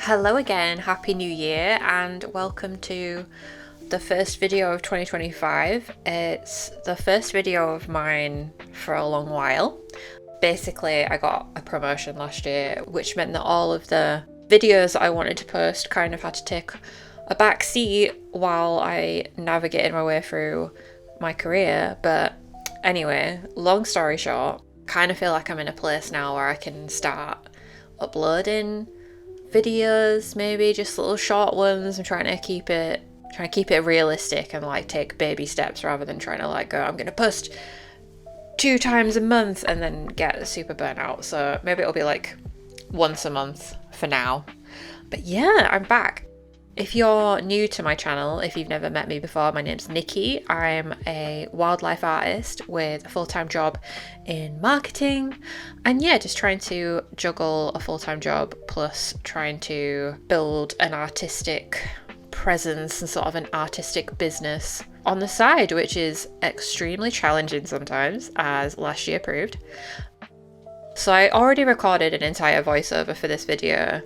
Hello again, Happy New Year, and welcome to the first video of 2025. It's the first video of mine for a long while. Basically, I got a promotion last year, which meant that all of the videos I wanted to post kind of had to take a back seat while I navigated my way through my career. But anyway, long story short, kind of feel like I'm in a place now where I can start uploading videos, maybe just little short ones. I'm trying to keep it realistic and like take baby steps rather than trying to like go, I'm gonna post 2 times a month and then get super burnt out. So maybe it'll be like once a month for now. But yeah, I'm back. If you're new to my channel, if you've never met me before, my name's Nikki. I'm a wildlife artist with a full-time job in marketing. And yeah, just trying to juggle a full-time job plus trying to build an artistic presence and sort of an artistic business on the side, which is extremely challenging sometimes, as last year proved. So I already recorded an entire voiceover for this video,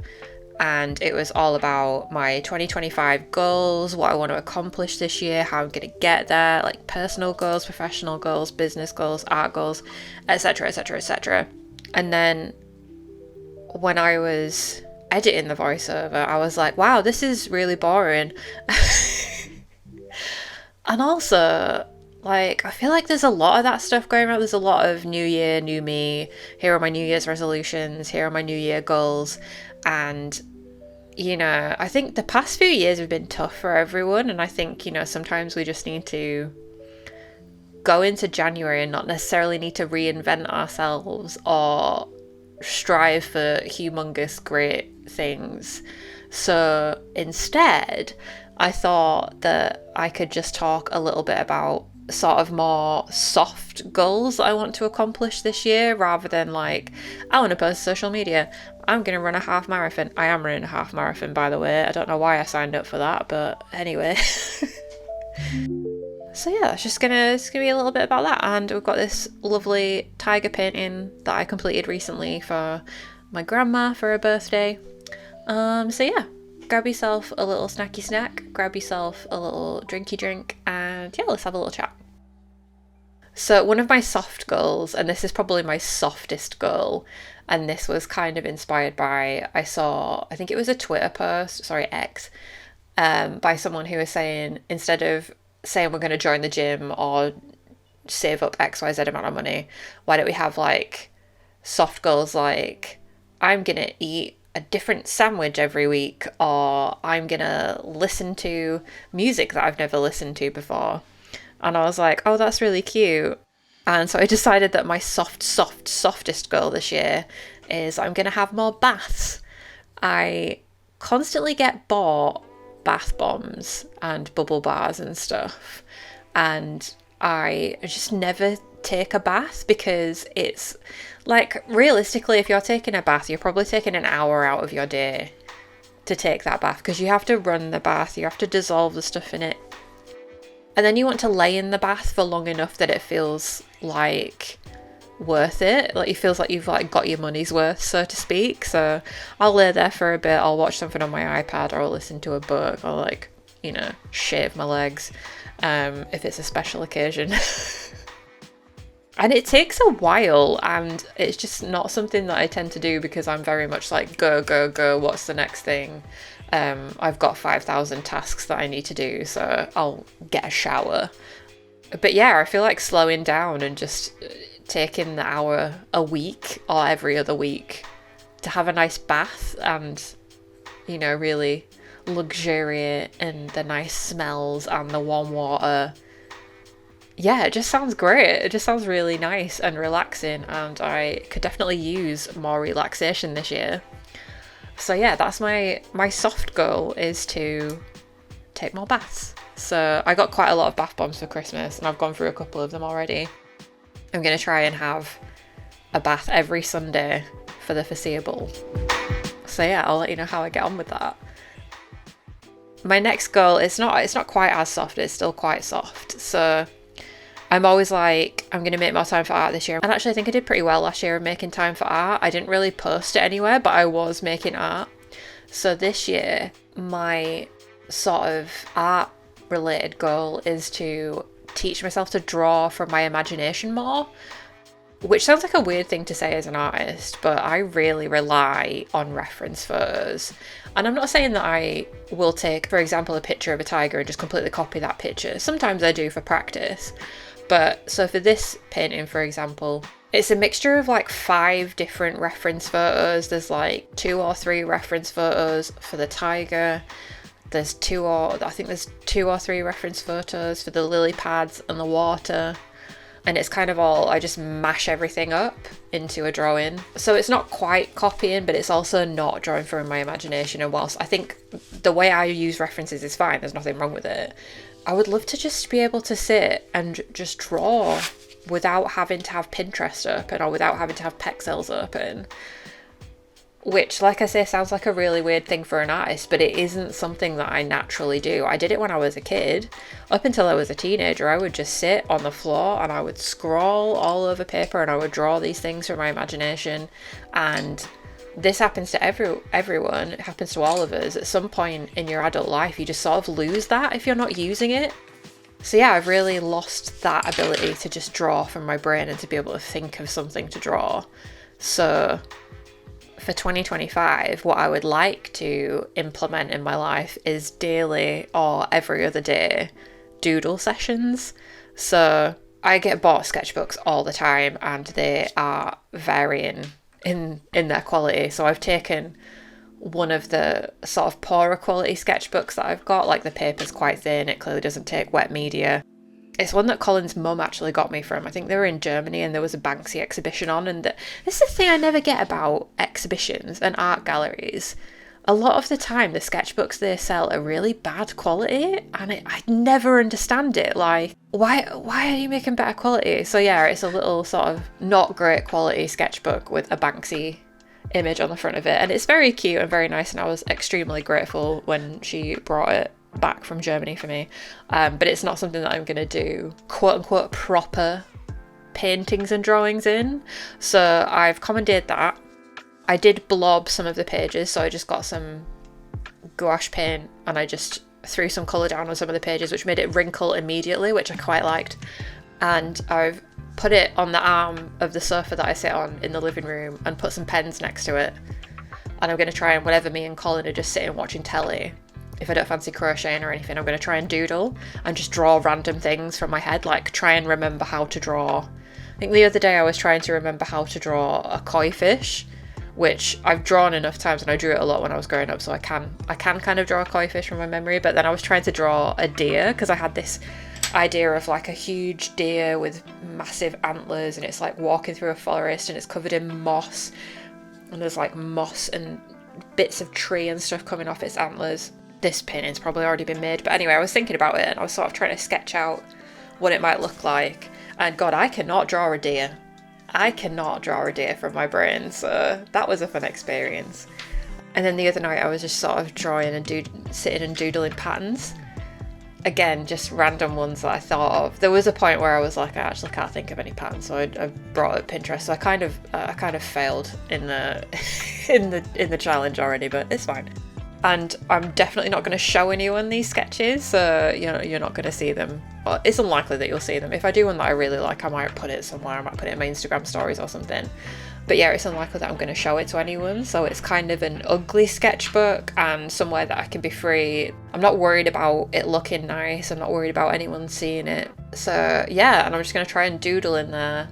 and it was all about my 2025 goals, what I want to accomplish this year, how I'm going to get there, like personal goals, professional goals, business goals, art goals, etc, etc, etc. And then when I was editing the voiceover, I was like, wow, this is really boring. And also, like, I feel like there's a lot of that stuff going around. There's a lot of new year, new me. Here are my New Year's resolutions. Here are my New Year goals. And, you know, I think the past few years have been tough for everyone. And I think, you know, sometimes we just need to go into January and not necessarily need to reinvent ourselves or strive for humongous great things. So instead, I thought that I could just talk a little bit about sort of more soft goals that I want to accomplish this year, rather than like, I want to post social media, I'm going to run a half marathon. I am running a half marathon, by the way. I don't know why I signed up for that, but anyway. So yeah, it's gonna be a little bit about that. And we've got this lovely tiger painting that I completed recently for my grandma for her birthday. So yeah, grab yourself a little snacky snack, grab yourself a little drinky drink, and yeah, let's have a little chat. So one of my soft goals, and this is probably my softest goal, and this was kind of inspired by, I think it was a Twitter post, X, by someone who was saying, instead of saying we're going to join the gym or save up XYZ amount of money, why don't we have like soft goals like, I'm going to eat a different sandwich every week, or I'm gonna listen to music that I've never listened to before. And I was like, oh, that's really cute. And so I decided that my softest goal this year is I'm gonna have more baths. I constantly get bought bath bombs and bubble bars and stuff, and I just never take a bath, because it's like, realistically, if you're taking a bath, you're probably taking an hour out of your day to take that bath, because you have to run the bath, you have to dissolve the stuff in it, and then you want to lay in the bath for long enough that it feels like worth it, like it feels like you've like got your money's worth, so to speak. So I'll lay there for a bit, I'll watch something on my iPad, or I'll listen to a book, or like, you know, shave my legs if it's a special occasion. And it takes a while, and it's just not something that I tend to do, because I'm very much like, go, what's the next thing? I've got 5,000 tasks that I need to do, so I'll get a shower. But yeah, I feel like slowing down and just taking the hour a week or every other week to have a nice bath and, you know, really luxuriate in the nice smells and the warm water. Yeah, it just sounds great. It just sounds really nice and relaxing, and I could definitely use more relaxation this year. So yeah, that's my soft goal, is to take more baths. So I got quite a lot of bath bombs for Christmas, and I've gone through a couple of them already. I'm going to try and have a bath every Sunday for the foreseeable. So yeah, I'll let you know how I get on with that. My next goal is it's not quite as soft, it's still quite soft. So I'm always like, I'm going to make more time for art this year. And actually, I think I did pretty well last year of making time for art. I didn't really post it anywhere, but I was making art. So this year, my sort of art related goal is to teach myself to draw from my imagination more, which sounds like a weird thing to say as an artist, but I really rely on reference photos. And I'm not saying that I will take, for example, a picture of a tiger and just completely copy that picture. Sometimes I do for practice. But so for this painting, for example, it's a mixture of like 5 different reference photos. There's like 2 or 3 reference photos for the tiger. There's 2 or 3 reference photos for the lily pads and the water. And it's kind of all, I just mash everything up into a drawing. So it's not quite copying, but it's also not drawing from my imagination. And whilst I think the way I use references is fine, there's nothing wrong with it, I would love to just be able to sit and just draw without having to have Pinterest open or without having to have Pexels open. Which, like I say, sounds like a really weird thing for an artist, but it isn't something that I naturally do. I did it when I was a kid. Up until I was a teenager, I would just sit on the floor and I would scroll all over paper and I would draw these things from my imagination. And this happens to everyone. It happens to all of us. At some point in your adult life, you just sort of lose that if you're not using it. So yeah, I've really lost that ability to just draw from my brain and to be able to think of something to draw. So for 2025, what I would like to implement in my life is daily or every other day doodle sessions. So I get bought sketchbooks all the time and they are varying in their quality. So I've taken one of the sort of poorer quality sketchbooks that I've got, like the paper's quite thin, it clearly doesn't take wet media. It's one that Colin's mum actually got me from. I think they were in Germany and there was a Banksy exhibition on, and this is the thing I never get about exhibitions and art galleries. A lot of the time the sketchbooks they sell are really bad quality and I never understand it. Like, why are you making better quality? So yeah, it's a little sort of not great quality sketchbook with a Banksy image on the front of it, and it's very cute and very nice, and I was extremely grateful when she brought it back from Germany for me, but it's not something that I'm gonna do quote unquote proper paintings and drawings in. So I've commandeered that. I did blob some of the pages, so I just got some gouache paint and I just threw some colour down on some of the pages, which made it wrinkle immediately, which I quite liked. And I've put it on the arm of the sofa that I sit on in the living room and put some pens next to it. And I'm going to try and, whenever me and Colin are just sitting watching telly, if I don't fancy crocheting or anything, I'm going to try and doodle and just draw random things from my head, like try and remember how to draw. I think the other day I was trying to remember how to draw a koi fish, which I've drawn enough times and I drew it a lot when I was growing up, so I can kind of draw a koi fish from my memory. But then I was trying to draw a deer because I had this idea of like a huge deer with massive antlers and it's like walking through a forest and it's covered in moss and there's like moss and bits of tree and stuff coming off its antlers. This painting's probably already been made, but anyway, I was thinking about it and I was sort of trying to sketch out what it might look like, and God, I cannot draw a deer. I cannot draw a deer from my brain, so that was a fun experience. And then the other night I was just sort of drawing and sitting and doodling patterns. Again, just random ones that I thought of. There was a point where I was like, I actually can't think of any patterns, so I brought up Pinterest. So I kind of failed in the in the challenge already, but it's fine. And I'm definitely not going to show anyone these sketches, so you're not going to see them. Well, it's unlikely that you'll see them. If I do one that I really like, I might put it somewhere. I might put it in my Instagram stories or something. But yeah, it's unlikely that I'm going to show it to anyone. So it's kind of an ugly sketchbook and somewhere that I can be free. I'm not worried about it looking nice. I'm not worried about anyone seeing it. So yeah, and I'm just going to try and doodle in there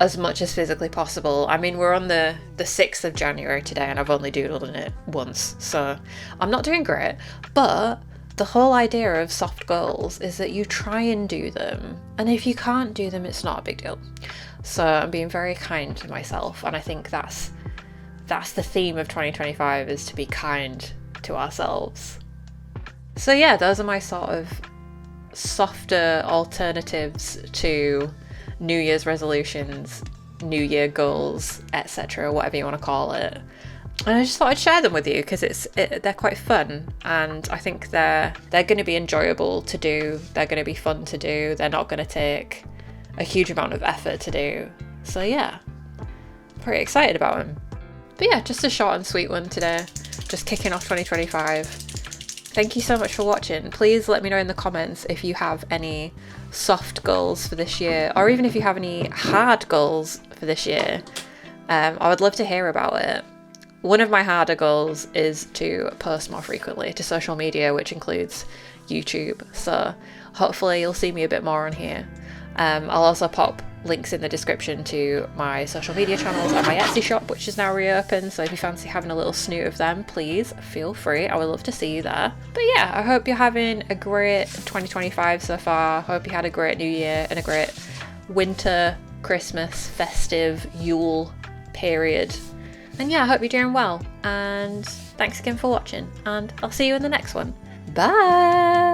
as much as physically possible. I mean, we're on the 6th of January today and I've only doodled in it once. So I'm not doing great. But the whole idea of soft goals is that you try and do them. And if you can't do them, it's not a big deal. So I'm being very kind to myself, and I think that's the theme of 2025, is to be kind to ourselves. So yeah, those are my sort of softer alternatives to New Year's resolutions, New Year goals, etc., whatever you want to call it. And I just thought I'd share them with you because they're quite fun, and I think they're going to be enjoyable to do. They're going to be fun to do. They're not going to take a huge amount of effort to do. So yeah, pretty excited about them. But yeah, just a short and sweet one today. just kicking off 2025. Thank you so much for watching. Please let me know in the comments if you have any soft goals for this year, or even if you have any hard goals for this year. I would love to hear about it. One of my harder goals is to post more frequently to social media, which includes YouTube. So hopefully you'll see me a bit more on here. I'll also pop links in the description to my social media channels and my Etsy shop, which is now reopened. So if you fancy having a little snoot of them, please feel free. I would love to see you there. But yeah, I hope you're having a great 2025 so far. Hope you had a great new year and a great winter, Christmas, festive, Yule period. And yeah, I hope you're doing well. And thanks again for watching. And I'll see you in the next one. Bye!